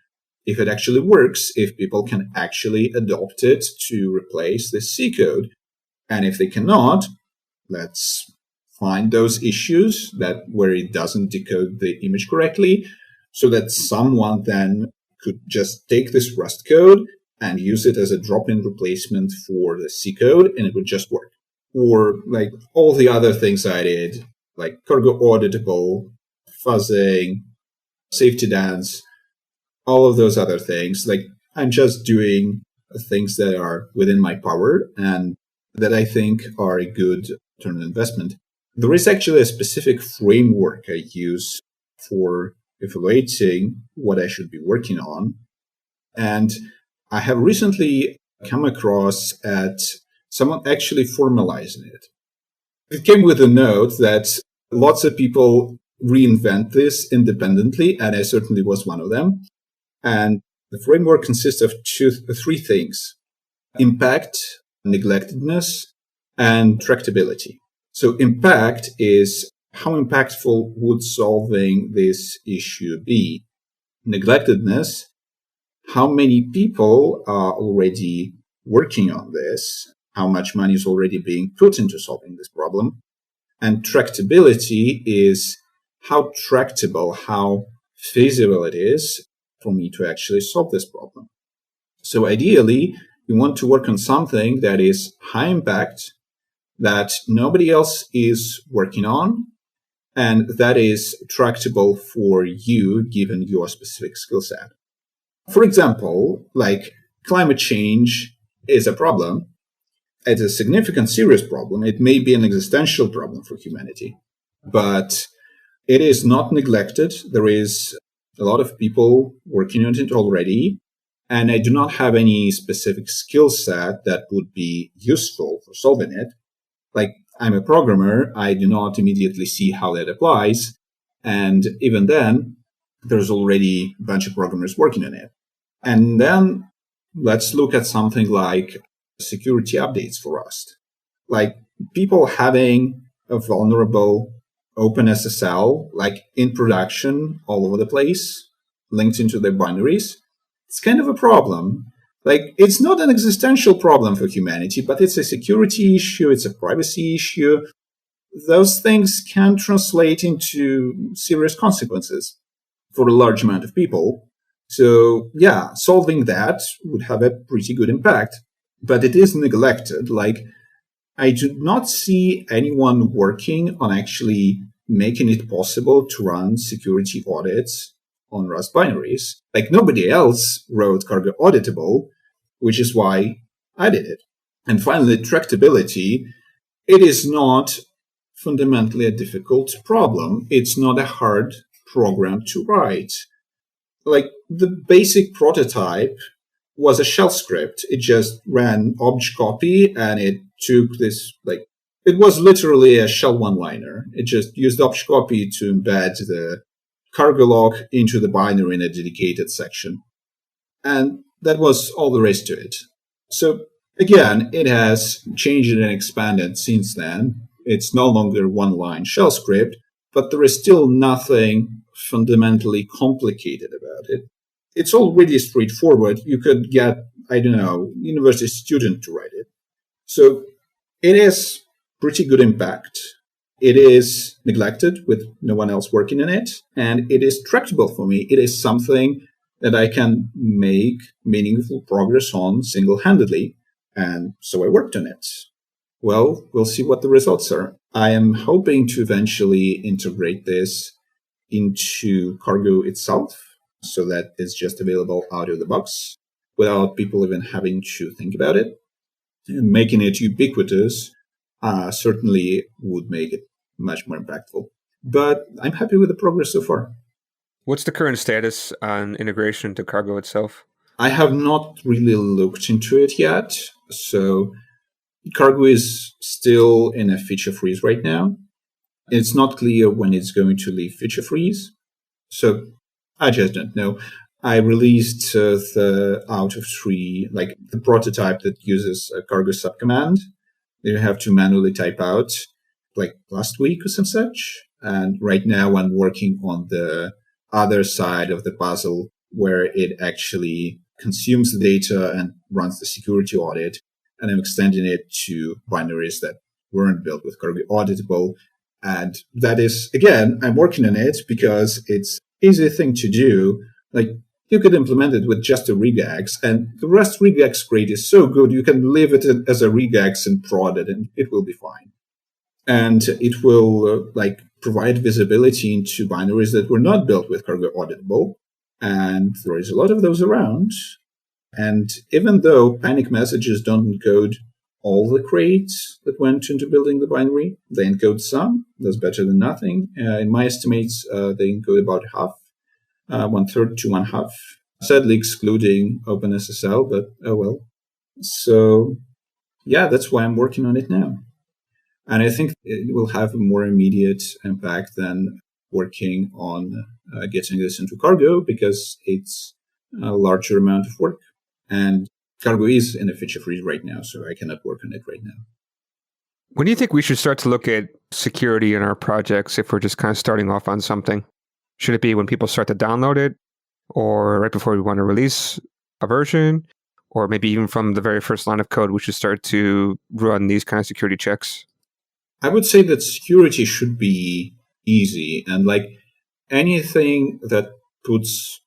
if it actually works, if people can actually adopt it to replace this C code. And if they cannot, let's find those issues where it doesn't decode the image correctly, so that someone then could just take this Rust code and use it as a drop-in replacement for the C code, and it would just work. Or like all the other things I did, like cargo-auditable, fuzzing, safety dance, all of those other things. Like, I'm just doing things that are within my power and that I think are a good return on investment. There is actually a specific framework I use for evaluating what I should be working on. And I have recently come across at someone actually formalizing it. It came with a note that lots of people reinvent this independently, and I certainly was one of them. And the framework consists of three things: impact, neglectedness, and tractability. So impact is how impactful would solving this issue be? Neglectedness, how many people are already working on this? How much money is already being put into solving this problem? And tractability is how tractable, how feasible it is for me to actually solve this problem. So ideally, you want to work on something that is high impact, that nobody else is working on, and that is tractable for you given your specific skill set. For example, like climate change is a problem. It's a significant, serious problem. It may be an existential problem for humanity, but it is not neglected. There is a lot of people working on it already, and I do not have any specific skill set that would be useful for solving it. Like, I'm a programmer, I do not immediately see how that applies. And even then, there's already a bunch of programmers working on it. And then let's look at something like security updates for Rust. Like, people having a vulnerable OpenSSL, like in production all over the place, linked into their binaries, it's kind of a problem. Like, it's not an existential problem for humanity, but it's a security issue, it's a privacy issue. Those things can translate into serious consequences for a large amount of people. So, yeah, solving that would have a pretty good impact, but it is neglected. Like, I do not see anyone working on actually making it possible to run security audits on Rust binaries. Like, nobody else wrote cargo-auditable, which is why I did it. And finally, tractability. It is not fundamentally a difficult problem. It's not a hard program to write. Like, the basic prototype was a shell script. It just ran obj copy, and it took this, like, it was literally a shell one-liner. It just used obj copy to embed the cargo log into the binary in a dedicated section. And that was all there is to it. So again, it has changed and expanded since then. It's no longer one-line shell script, but there is still nothing fundamentally complicated about it. It's all really straightforward. You could get, I don't know, university student to write it. So it is pretty good impact. It is neglected with no one else working in it, and it is tractable for me. It is something that I can make meaningful progress on single-handedly. And so I worked on it. Well, we'll see what the results are. I am hoping to eventually integrate this into Cargo itself so that it's just available out of the box without people even having to think about it. And making it ubiquitous certainly would make it much more impactful. But I'm happy with the progress so far. What's the current status on integration to Cargo itself? I have not really looked into it yet. So Cargo is still in a feature freeze right now. It's not clear when it's going to leave feature freeze. So I just don't know. I released the out of 3, like the prototype that uses a Cargo subcommand. You have to manually type out like last week or some such. And right now I'm working on the other side of the puzzle where it actually consumes the data and runs the security audit. And I'm extending it to binaries that weren't built with cargo-auditable. And that is, again, I'm working on it because it's an easy thing to do. Like, you could implement it with just a regex, and the Rust regex grade is so good, you can leave it as a regex and prod it, and it will be fine. And it will provide visibility into binaries that were not built with cargo-auditable. And there is a lot of those around. And even though panic messages don't encode all the crates that went into building the binary, they encode some. That's better than nothing. In my estimates, they encode about half, 1/3 to 1/2. Sadly, excluding OpenSSL, but oh well. So, yeah, that's why I'm working on it now. And I think it will have a more immediate impact than working on getting this into Cargo because it's a larger amount of work. And Cargo is in a feature freeze right now, so I cannot work on it right now. When do you think we should start to look at security in our projects if we're just kind of starting off on something? Should it be when people start to download it, or right before we want to release a version, or maybe even from the very first line of code, we should start to run these kind of security checks? I would say that security should be easy, and anything that puts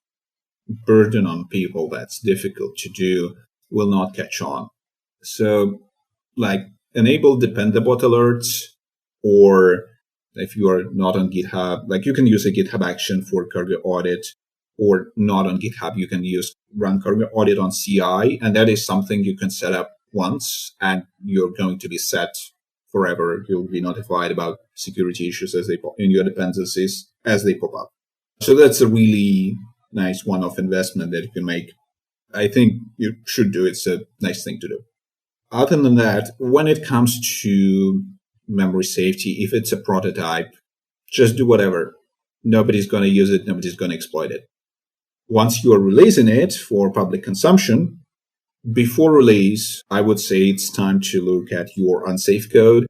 burden on people that's difficult to do will not catch on. So enable dependable alerts, or if you are not on GitHub, you can use a GitHub action for Cargo audit, or not on GitHub, you can use run Cargo audit on CI, and that is something you can set up once, and you're going to be set forever. You'll be notified about security issues as they pop in your dependencies as they pop up. So that's a really nice one-off investment that you can make. I think you should do it. It's a nice thing to do. Other than that, when it comes to memory safety, if it's a prototype, just do whatever. Nobody's going to use it. Nobody's going to exploit it. Once you are releasing it for public consumption, before release, I would say it's time to look at your unsafe code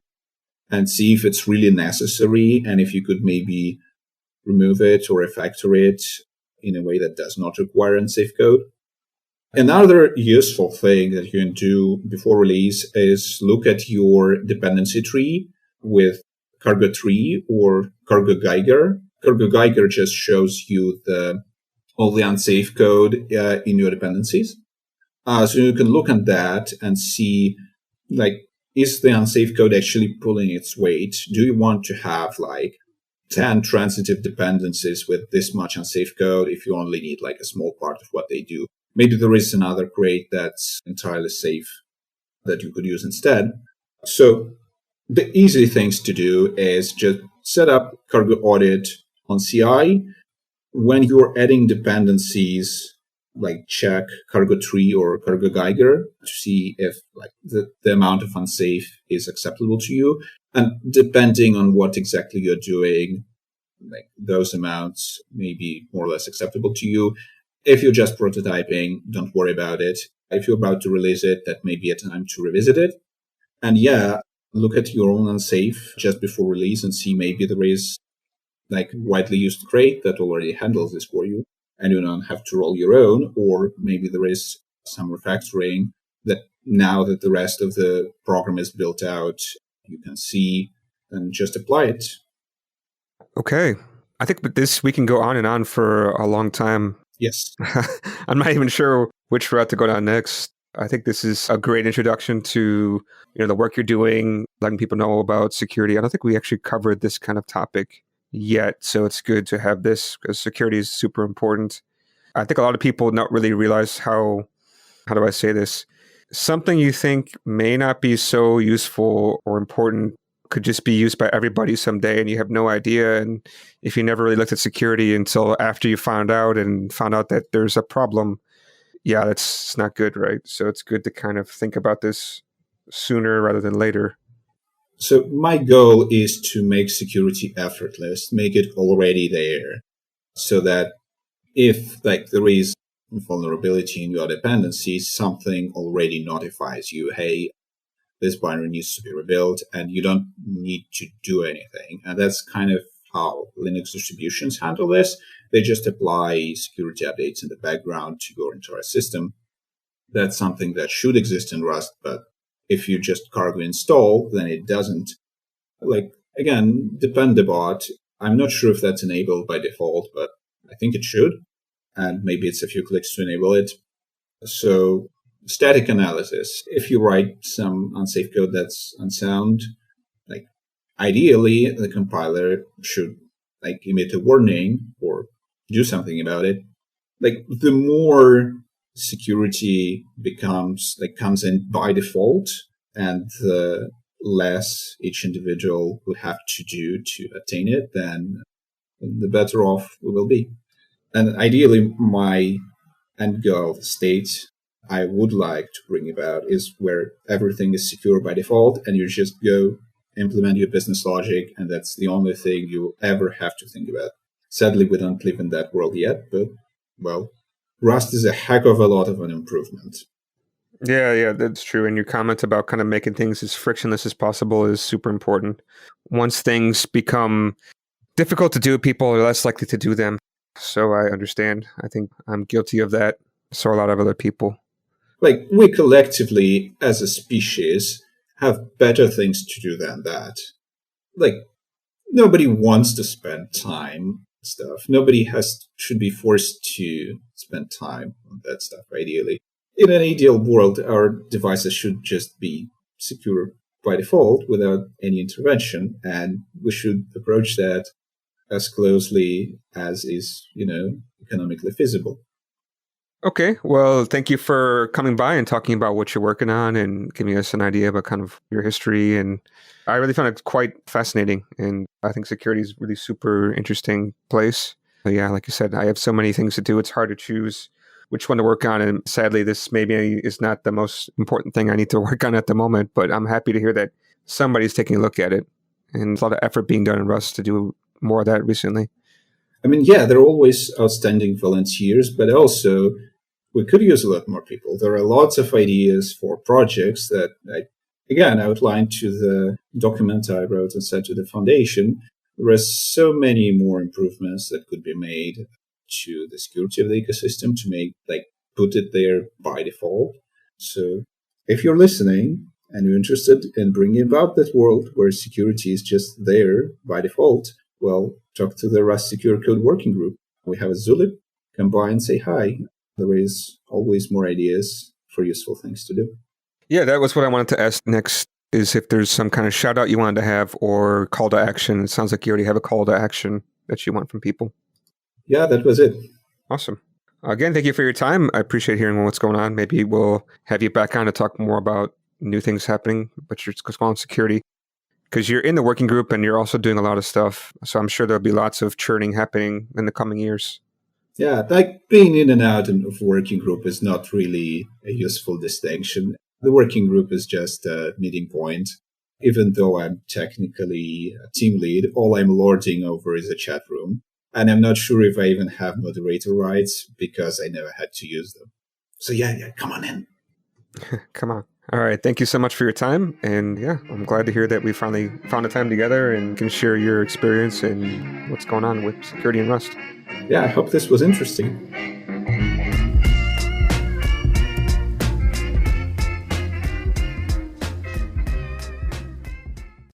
and see if it's really necessary and if you could maybe remove it or refactor it in a way that does not require unsafe code. Another useful thing that you can do before release is look at your dependency tree with Cargo tree or Cargo Geiger. Cargo Geiger just shows you all the unsafe code in your dependencies. So you can look at that and see, is the unsafe code actually pulling its weight? Do you want to have 10 transitive dependencies with this much unsafe code if you only need a small part of what they do? Maybe there is another crate that's entirely safe that you could use instead. So the easy things to do is just set up Cargo audit on CI. When you're adding dependencies, check Cargo tree or Cargo Geiger to see if the amount of unsafe is acceptable to you. And depending on what exactly you're doing, those amounts may be more or less acceptable to you. If you're just prototyping, don't worry about it. If you're about to release it, that may be a time to revisit it. And look at your own unsafe just before release and see maybe there is widely used crate that already handles this for you and you don't have to roll your own, or maybe there is some refactoring that now that the rest of the program is built out, you can see and just apply it. Okay. I think with this, we can go on and on for a long time. Yes. I'm not even sure which route to go down next. I think this is a great introduction to the work you're doing, letting people know about security. I don't think we actually covered this kind of topic yet, so it's good to have this because security is super important. I think a lot of people not really realize how do I say this? Something you think may not be so useful or important could just be used by everybody someday and you have no idea. And if you never really looked at security until after you found out that there's a problem, yeah, that's not good, right? So it's good to kind of think about this sooner rather than later. So my goal is to make security effortless, make it already there, so that if there is vulnerability in your dependencies, something already notifies you, hey, this binary needs to be rebuilt, and you don't need to do anything. And that's kind of how Linux distributions handle this. They just apply security updates in the background to your entire system. That's something that should exist in Rust, but if you just cargo install, then it doesn't. Again, Dependabot, I'm not sure if that's enabled by default, but I think it should. And maybe it's a few clicks to enable it. So static analysis. If you write some unsafe code that's unsound, ideally the compiler should emit a warning or do something about it. The more security comes in by default, and the less each individual would have to do to attain it, then the better off we will be. And ideally, my end goal state I would like to bring about is where everything is secure by default and you just go implement your business logic, and that's the only thing you ever have to think about. Sadly, we don't live in that world yet, but, well, Rust is a heck of a lot of an improvement. Yeah, that's true. And your comment about kind of making things as frictionless as possible is super important. Once things become difficult to do, people are less likely to do them. So I understand. I think I'm guilty of that. So are a lot of other people. We collectively, as a species, have better things to do than that. Nobody wants to spend time on stuff. Nobody should be forced to spend time on that stuff, ideally. In an ideal world, our devices should just be secure by default without any intervention, and we should approach that as closely as is, economically feasible. Okay, well, thank you for coming by and talking about what you're working on and giving us an idea about kind of your history. And I really found it quite fascinating. And I think security is a really super interesting place. But yeah, like you said, I have so many things to do. It's hard to choose which one to work on. And sadly, this maybe is not the most important thing I need to work on at the moment. But I'm happy to hear that somebody's taking a look at it. And there's a lot of effort being done in Rust to do more of that recently. I mean, yeah, there are always outstanding volunteers, but also we could use a lot more people. There are lots of ideas for projects that I outlined to the document I wrote and sent to the foundation. There are so many more improvements that could be made to the security of the ecosystem to make, put it there by default. So if you're listening and you're interested in bringing about that world where security is just there by default, well, talk to the Rust Secure Code Working Group. We have a Zulip. Come by and say hi. There is always more ideas for useful things to do. Yeah, that was what I wanted to ask next, is if there's some kind of shout out you wanted to have or call to action. It sounds like you already have a call to action that you want from people. Yeah, that was it. Awesome. Again, thank you for your time. I appreciate hearing what's going on. Maybe we'll have you back on to talk more about new things happening, but you're going on security. Because you're in the working group and you're also doing a lot of stuff. So I'm sure there'll be lots of churning happening in the coming years. Yeah, being in and out of working group is not really a useful distinction. The working group is just a meeting point. Even though I'm technically a team lead, all I'm lording over is a chat room. And I'm not sure if I even have moderator rights because I never had to use them. So yeah, come on in. Come on. All right. Thank you so much for your time. And yeah, I'm glad to hear that we finally found a time together and can share your experience and what's going on with security and Rust. Yeah, I hope this was interesting.